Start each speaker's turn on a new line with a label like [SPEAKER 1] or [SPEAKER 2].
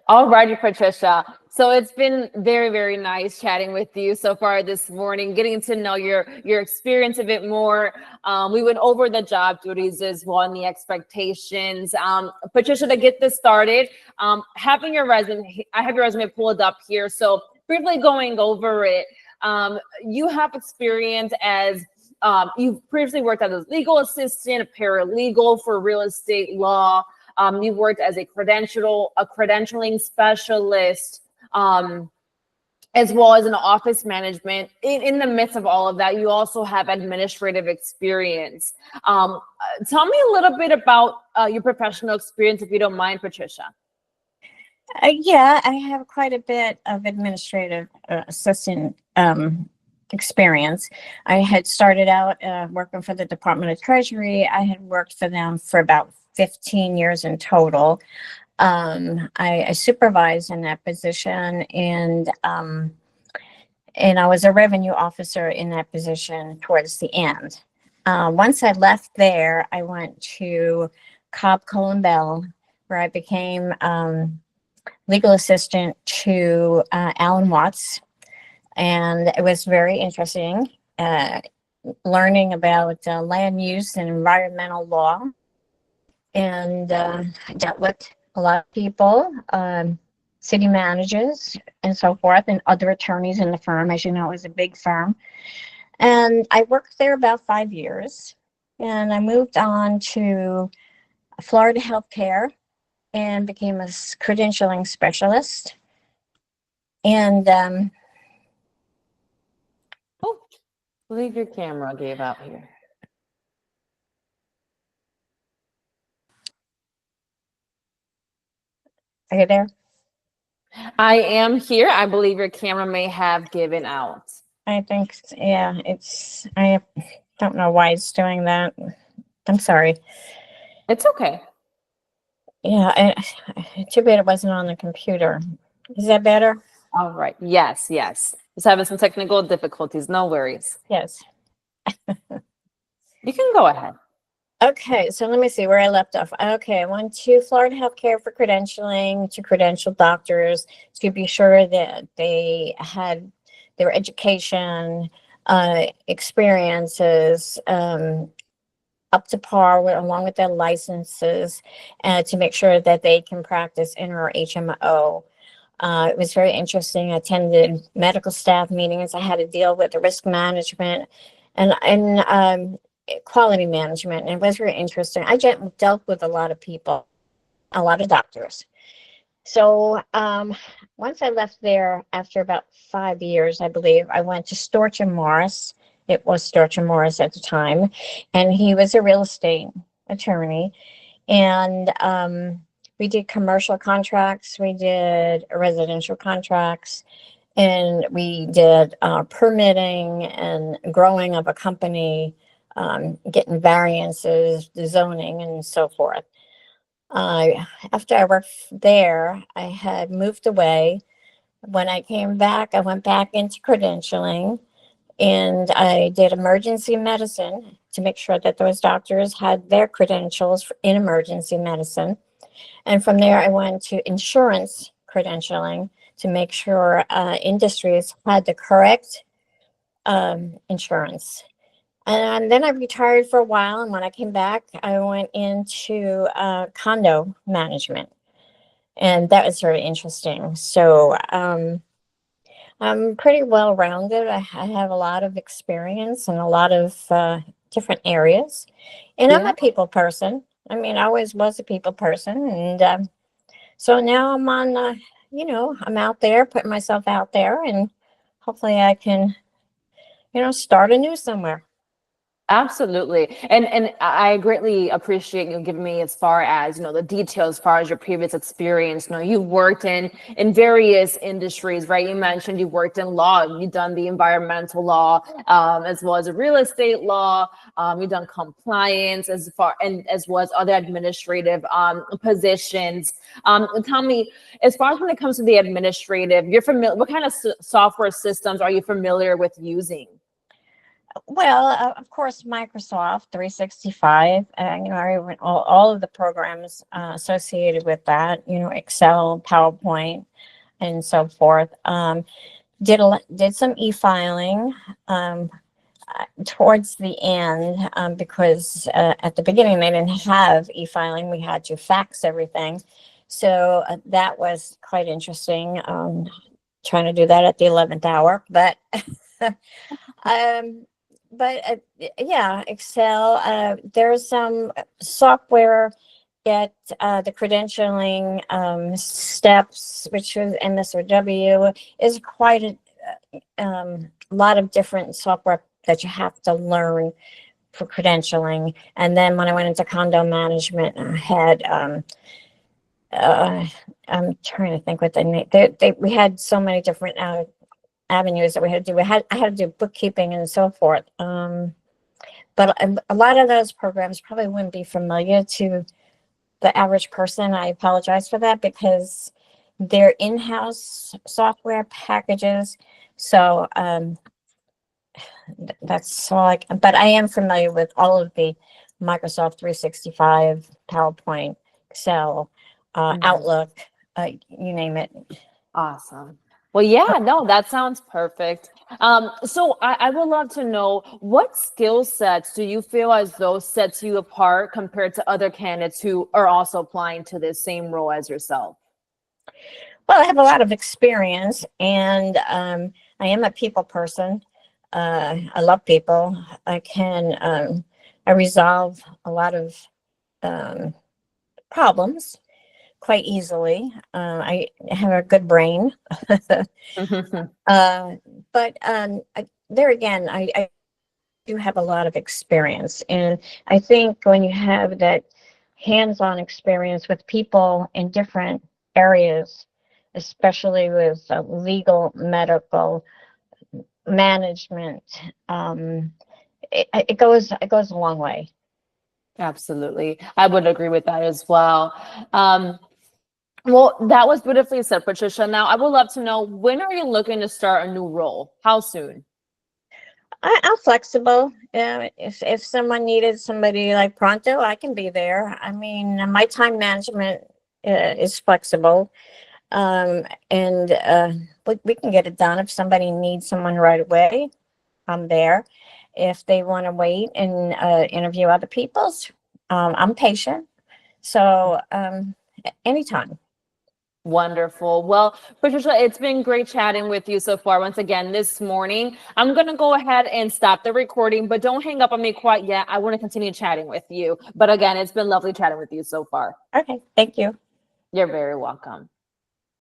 [SPEAKER 1] All righty, Patricia. So it's been very, very nice chatting with you so far this morning, getting to know your experience a bit more. We went over the job duties as well and the expectations. Patricia, to get this started, having your resume, I have your resume pulled up here. So briefly going over it, you have experience as you've previously worked as a legal assistant, a paralegal for real estate law. You worked as a credentialing specialist, as well as an office management. In the midst of all of that, you also have administrative experience. Tell me a little bit about your professional experience, if you don't mind, Patricia.
[SPEAKER 2] Yeah, I have quite a bit of administrative assistant experience. I had started out working for the Department of Treasury. I had worked for them for about 15 years in total. I supervised in that position, and I was a revenue officer in that position towards the end. Once I left there, I went to Cobb Cullen Bell, where I became legal assistant to Alan Watts, and it was very interesting learning about land use and environmental law. And I dealt with a lot of people, city managers and so forth, and other attorneys in the firm. As you know, it was a big firm. And I worked there about 5 years. And I moved on to Florida Healthcare and became a credentialing specialist. And
[SPEAKER 1] Oh, I believe your camera gave out here.
[SPEAKER 2] are you there?
[SPEAKER 1] I am here. I believe your camera may have given out.
[SPEAKER 2] I think, yeah, I don't know why it's doing that. I'm sorry.
[SPEAKER 1] It's okay.
[SPEAKER 2] Yeah, too bad it wasn't on the computer. Is that better?
[SPEAKER 1] All right. Yes, yes. Just having some technical difficulties. No worries.
[SPEAKER 2] Yes.
[SPEAKER 1] You can go ahead.
[SPEAKER 2] Okay, so let me see where I left off. Okay, I went to Florida Healthcare for credentialing, to credential doctors to be sure that they had their education, experiences up to par with, along with their licenses, to make sure that they can practice in our HMO. It was very interesting. I attended medical staff meetings. I had to deal with the risk management and quality management, and it was very interesting. I dealt with a lot of people, a lot of doctors. So once I left there after about 5 years, I believe, I went to Storch and Morris. It was Storch and Morris at the time, and he was a real estate attorney. And we did commercial contracts, we did residential contracts, and we did permitting and growing of a company, getting variances, the zoning, and so forth. After I worked there, I had moved away. When I came back, I went back into credentialing, and I did emergency medicine to make sure that those doctors had their credentials in emergency medicine. And from there, I went to insurance credentialing to make sure industries had the correct insurance. And then I retired for a while. And when I came back, I went into condo management. And that was very interesting. So I'm pretty well rounded. I have a lot of experience in a lot of different areas. And I'm
[SPEAKER 1] Yeah.
[SPEAKER 2] a people person. I mean, I always was a people person. And so now I'm on, I'm out there, putting myself out there. And hopefully I can, start anew somewhere.
[SPEAKER 1] Absolutely. And I greatly appreciate you giving me as far as, the details as far as your previous experience. You've worked in various industries, right? You mentioned you worked in law, you've done the environmental law, as well as a real estate law, you've done compliance as well as other administrative positions. Tell me, as far as when it comes to the administrative, you're familiar, what kind of software systems are you familiar with using?
[SPEAKER 2] Well, of course, Microsoft 365, all of the programs associated with that, Excel, PowerPoint, and so forth. Did some e-filing towards the end, because at the beginning they didn't have e-filing. We had to fax everything. So that was quite interesting, trying to do that at the 11th hour. But um, yeah, Excel. There's some software at the credentialing steps, which is MSRW, is quite a lot of different software that you have to learn for credentialing. And then when I went into condo management, I had I'm trying to think what the name. We had so many different avenues that we had to do. I had to do bookkeeping and so forth. But a lot of those programs probably wouldn't be familiar to the average person. I apologize for that, because they're in-house software packages. So that's all but I am familiar with all of the Microsoft 365, PowerPoint, Excel, Outlook, you name it.
[SPEAKER 1] Awesome. Well, yeah, no, that sounds perfect. So I would love to know, what skill sets do you feel as though sets you apart compared to other candidates who are also applying to this same role as yourself?
[SPEAKER 2] Well, I have a lot of experience, and I am a people person. I love people. I resolve a lot of problems quite easily. I have a good brain. There again, I do have a lot of experience. And I think when you have that hands-on experience with people in different areas, especially with legal, medical, management, it goes a long way.
[SPEAKER 1] Absolutely. I would agree with that as well. Well, that was beautifully said, Patricia. Now, I would love to know, when are you looking to start a new role? How soon?
[SPEAKER 2] I'm flexible. If someone needed somebody like pronto, I can be there. I mean, my time management is flexible, and we can get it done. If somebody needs someone right away, I'm there. If they want to wait and interview other people's, I'm patient. So anytime.
[SPEAKER 1] Wonderful. Well, Patricia, it's been great chatting with you so far. Once again, this morning, I'm going to go ahead and stop the recording, but don't hang up on me quite yet. I want to continue chatting with you. But again, it's been lovely chatting with you so far.
[SPEAKER 2] Okay, thank you.
[SPEAKER 1] You're very welcome.